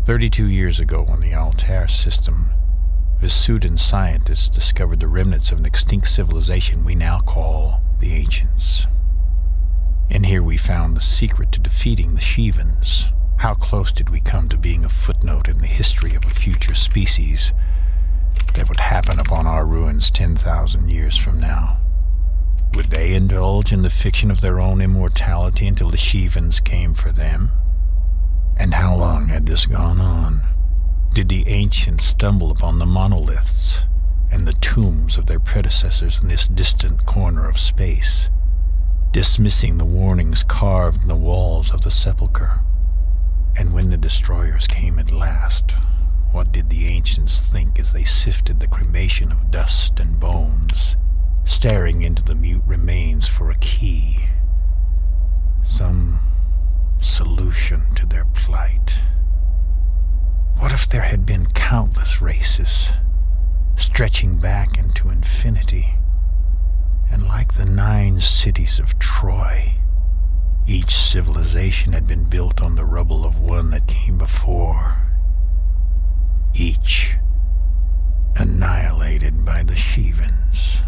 32 years ago, on the Altair system, Visudan scientists discovered the remnants of an extinct civilization we now call the Ancients. And here we found the secret to defeating the Shivans. How close did we come to being a footnote in the history of a future species that would happen upon our ruins 10,000 years from now? Would they indulge in the fiction of their own immortality until the Shivans came for them? And how long had this gone on? Did the Ancients stumble upon the monoliths and the tombs of their predecessors in this distant corner of space, dismissing the warnings carved in the walls of the sepulchre? And when the destroyers came at last, what did the Ancients think as they sifted the cremation of dust and bones, staring into the mute remains for a key, some solution to their plight? What if there had been countless races, stretching back into infinity, and like the 9 cities of Troy, each civilization had been built on the rubble of one that came before, each annihilated by the Shivans.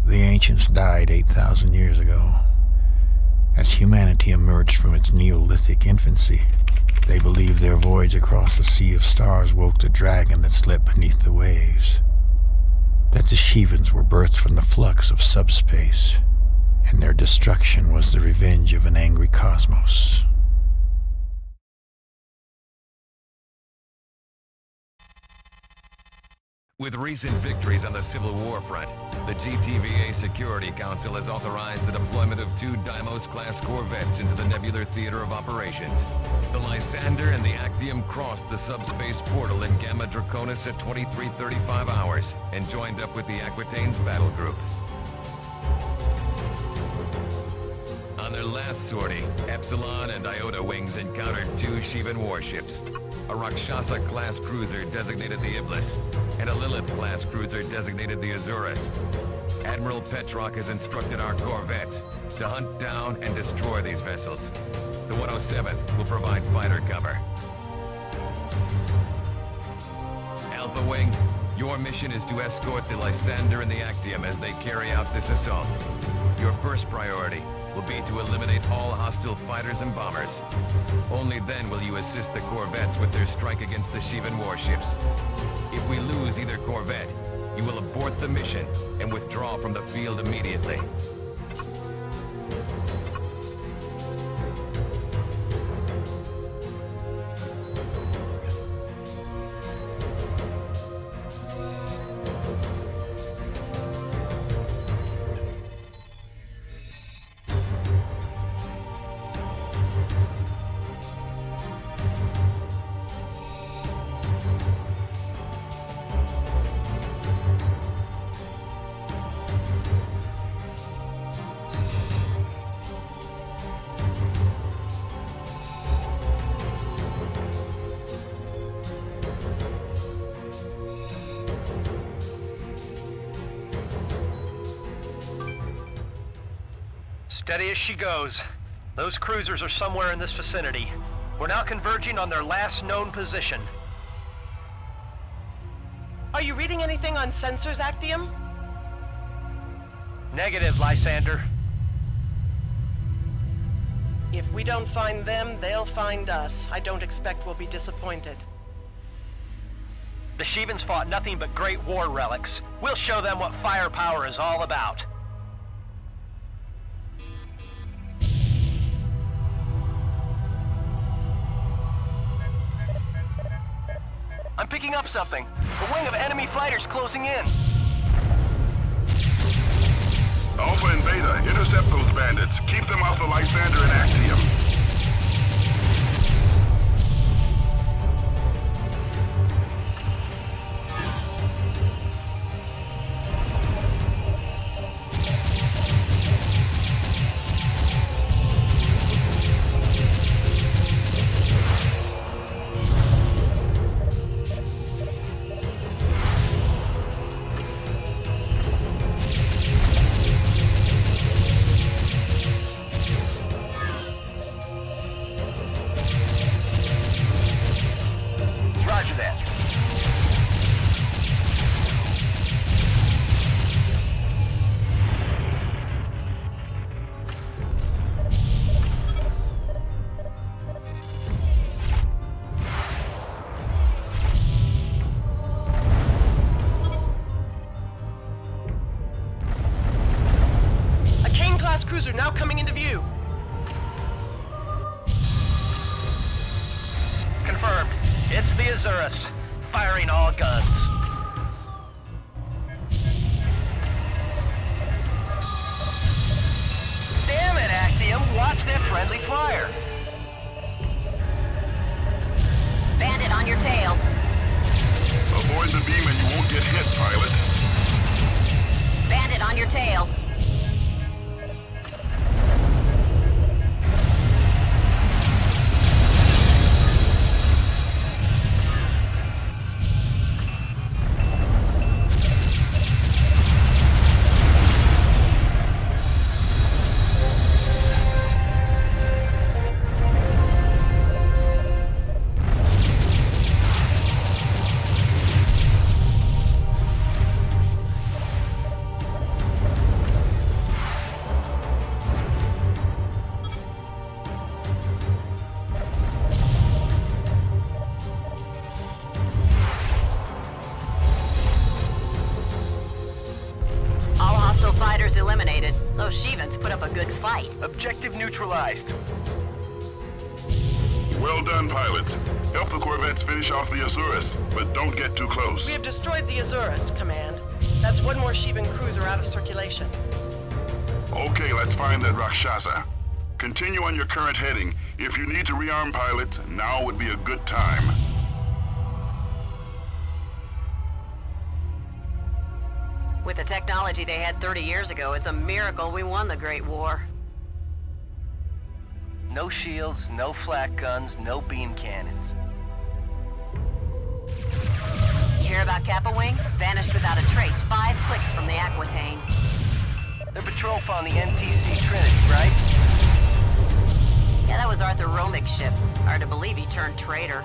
The Ancients died 8,000 years ago. As humanity emerged from its Neolithic infancy, they believed their voyage across the sea of stars woke the dragon that slept beneath the waves, that the Shivans were birthed from the flux of subspace, and their destruction was the revenge of an angry cosmos. With recent victories on the Civil War front, the GTVA Security Council has authorized the deployment of 2 Deimos-class corvettes into the nebular theater of operations. The Lysander and the Actium crossed the subspace portal in Gamma Draconis at 23:35 hours and joined up with the Aquitane's battle group. On their last sortie, Epsilon and Iota wings encountered 2 Shivan warships, a Rakshasa-class cruiser designated the Iblis, and a Lilith-class cruiser designated the Azurus. Admiral Petrock has instructed our corvettes to hunt down and destroy these vessels. The 107th will provide fighter cover. Alpha Wing, your mission is to escort the Lysander and the Actium as they carry out this assault. Your first priority will be to eliminate all hostile fighters and bombers. Only then will you assist the corvettes with their strike against the Shivan warships. If we lose either corvette, you will abort the mission and withdraw from the field immediately. Steady as she goes. Those cruisers are somewhere in this vicinity. We're now converging on their last known position. Are you reading anything on sensors, Actium? Negative, Lysander. If we don't find them, they'll find us. I don't expect we'll be disappointed. The Shivans fought nothing but great war relics. We'll show them what firepower is all about. I'm picking up something. A wing of enemy fighters closing in. Alpha and Beta, intercept those bandits. Keep them off the Lysander and Actium. It's the Azurus, firing all guns. Damn it, Actium! Watch that friendly fire! Bandit on your tail. Avoid the beam and you won't get hit, pilot. Bandit on your tail. Fighters eliminated. Those Shivans put up a good fight. Objective neutralized. Well done, pilots. Help the corvettes finish off the Azurus, but don't get too close. We have destroyed the Azurus, Command. That's one more Shivan cruiser out of circulation. Okay, let's find that Rakshasa. Continue on your current heading. If you need to rearm pilots, now would be a good time. With the technology they had 30 years ago, it's a miracle we won the Great War. No shields, no flak guns, no beam cannons. You hear about Kappa Wing? Vanished without a trace 5 clicks from the Aquitaine. Their patrol found the NTC Trinity, right? Yeah, that was Arthur Romig's ship. Hard to believe he turned traitor.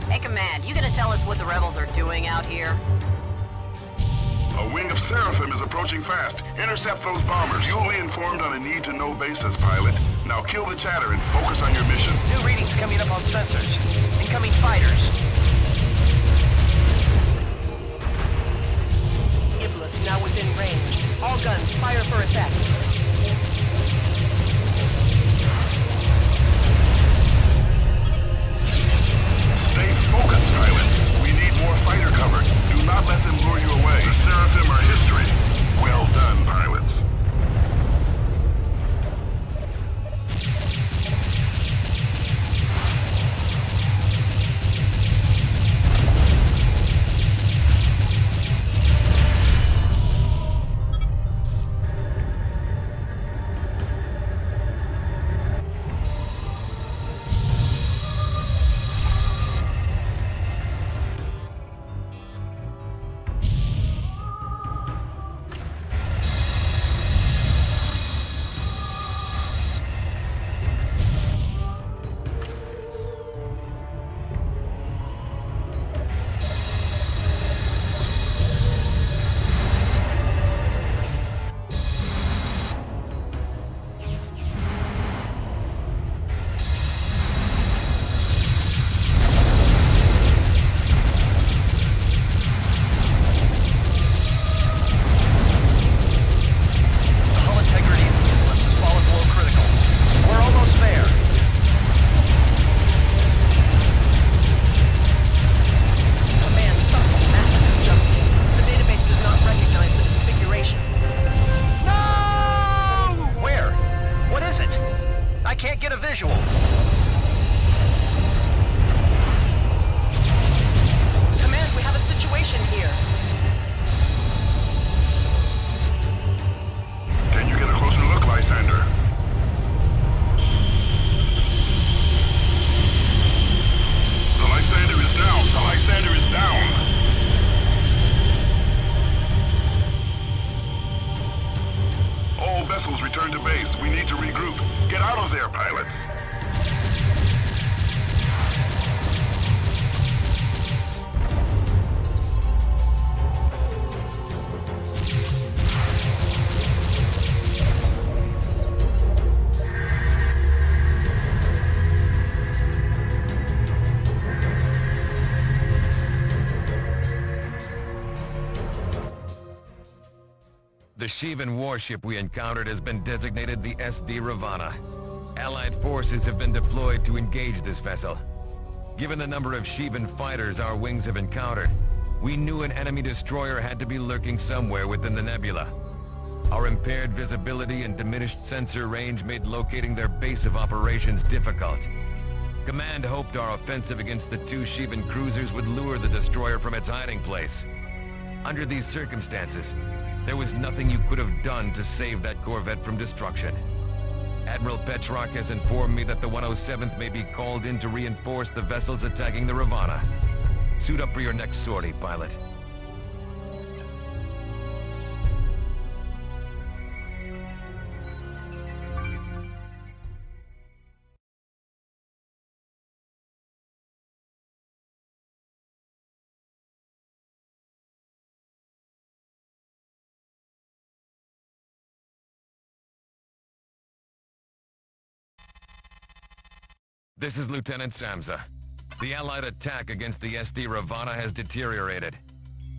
Hey, Command, you gonna tell us what the rebels are doing out here? A wing of Seraphim is approaching fast. Intercept those bombers. You'll be informed on a need-to-know basis, pilot. Now kill the chatter and focus on your mission. New readings coming up on sensors. Incoming fighters. Iblis now within range. All guns, fire for effect. Stay focused, pilots. We need more fighter cover. Do not let them lure you away. The Seraphim are history. Well done, pilots. Return to base. We need to regroup. Get out of there, pilots. The Shivan warship we encountered has been designated the SD Ravana. Allied forces have been deployed to engage this vessel. Given the number of Sheevan fighters our wings have encountered, we knew an enemy destroyer had to be lurking somewhere within the nebula. Our impaired visibility and diminished sensor range made locating their base of operations difficult. Command hoped our offensive against the 2 Sheevan cruisers would lure the destroyer from its hiding place. Under these circumstances, there was nothing you could have done to save that corvette from destruction. Admiral Petrock has informed me that the 107th may be called in to reinforce the vessels attacking the Ravana. Suit up for your next sortie, pilot. This is Lieutenant Samsa. The Allied attack against the SD Ravana has deteriorated.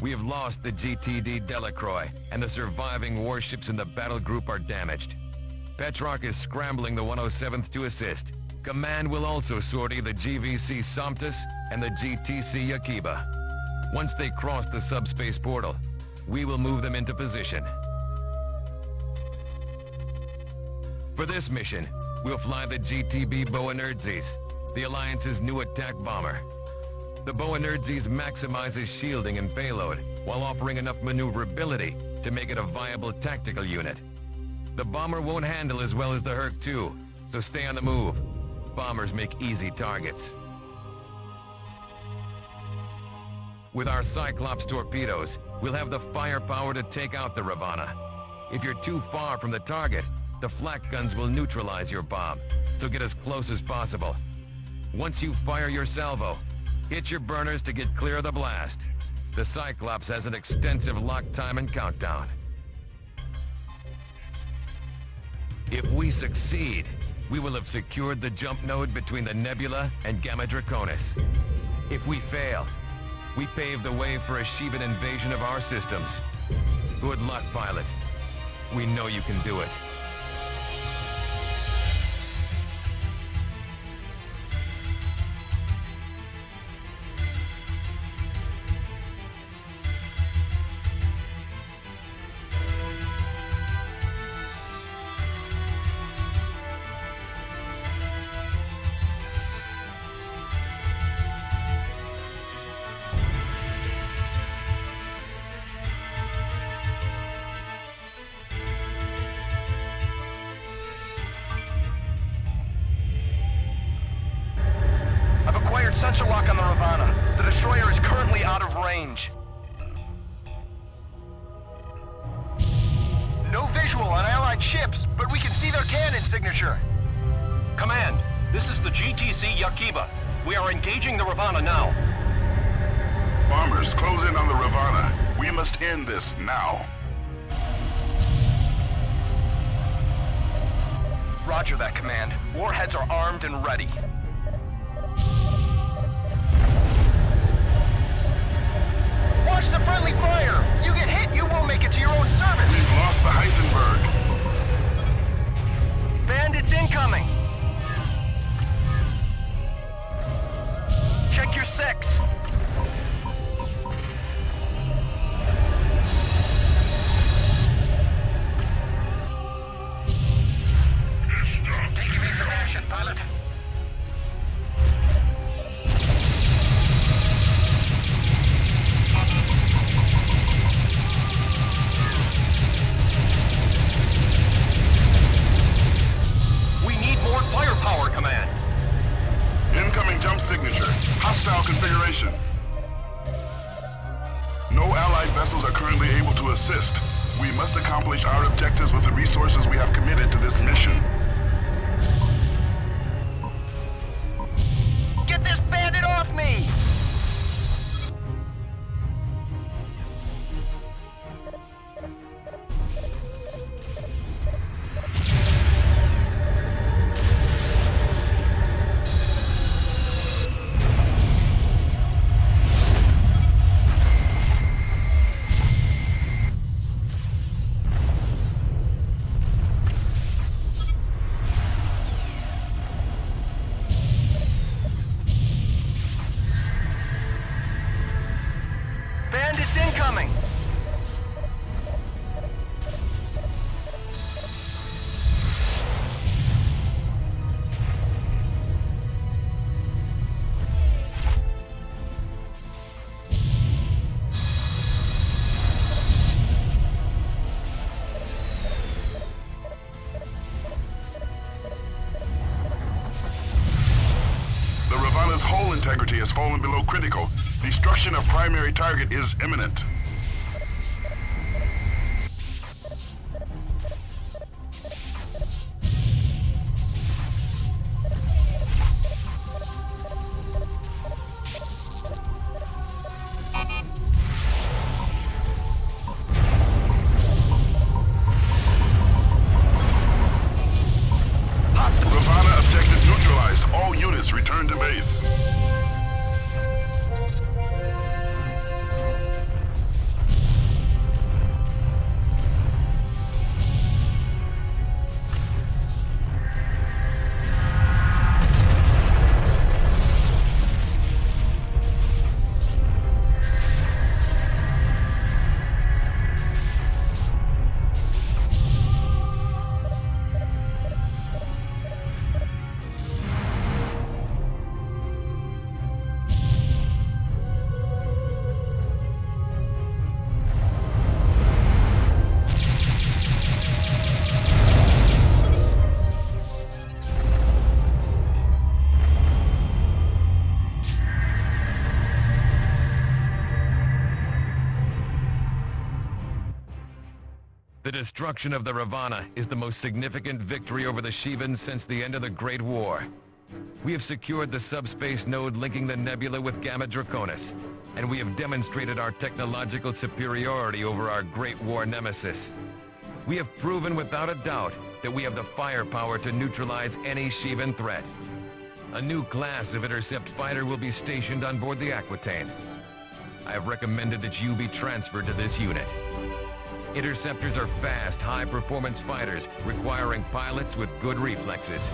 We have lost the GTD Delacroix, and the surviving warships in the battle group are damaged. Petrock is scrambling the 107th to assist. Command will also sortie the GVC Somptus and the GTC Yakiba. Once they cross the subspace portal, we will move them into position. For this mission, we'll fly the GTB Boanerdzes, the Alliance's new attack bomber. The Boanerdzes maximizes shielding and payload, while offering enough maneuverability to make it a viable tactical unit. The bomber won't handle as well as the Herc-2, so stay on the move. Bombers make easy targets. With our Cyclops torpedoes, we'll have the firepower to take out the Ravana. If you're too far from the target, the flak guns will neutralize your bomb, so get as close as possible. Once you fire your salvo, hit your burners to get clear of the blast. The Cyclops has an extensive lock time and countdown. If we succeed, we will have secured the jump node between the Nebula and Gamma Draconis. If we fail, we pave the way for a Sheevan invasion of our systems. Good luck, pilot. We know you can do it. Sensor lock on the Ravana. The destroyer is currently out of range. No visual on Allied ships, but we can see their cannon signature. Command, this is the GTC Yakiba. We are engaging the Ravana now. Bombers, close in on the Ravana. We must end this now. Roger that, Command. Warheads are armed and ready. Watch the friendly fire! You get hit, you won't make it to your own service! We've lost the Heisenberg. Bandits incoming! Check your six! Take evasive action, pilot. Firepower, Command. Incoming jump signature. Hostile configuration. No Allied vessels are currently able to assist. We must accomplish our objectives with the resources we have committed to this mission. Get this bandit off me! hull integrity has fallen below critical. Destruction of primary target is imminent. Ravana objective neutralized. All units return to base. The destruction of the Ravana is the most significant victory over the Shivans since the end of the Great War. We have secured the subspace node linking the nebula with Gamma Draconis, and we have demonstrated our technological superiority over our Great War nemesis. We have proven without a doubt that we have the firepower to neutralize any Shivan threat. A new class of intercept fighter will be stationed on board the Aquitaine. I have recommended that you be transferred to this unit. Interceptors are fast, high-performance fighters requiring pilots with good reflexes.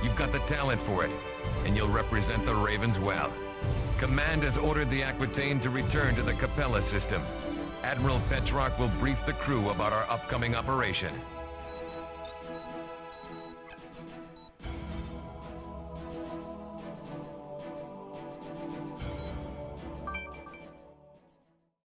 You've got the talent for it, and you'll represent the Ravens well. Command has ordered the Aquitaine to return to the Capella system. Admiral Petrock will brief the crew about our upcoming operation.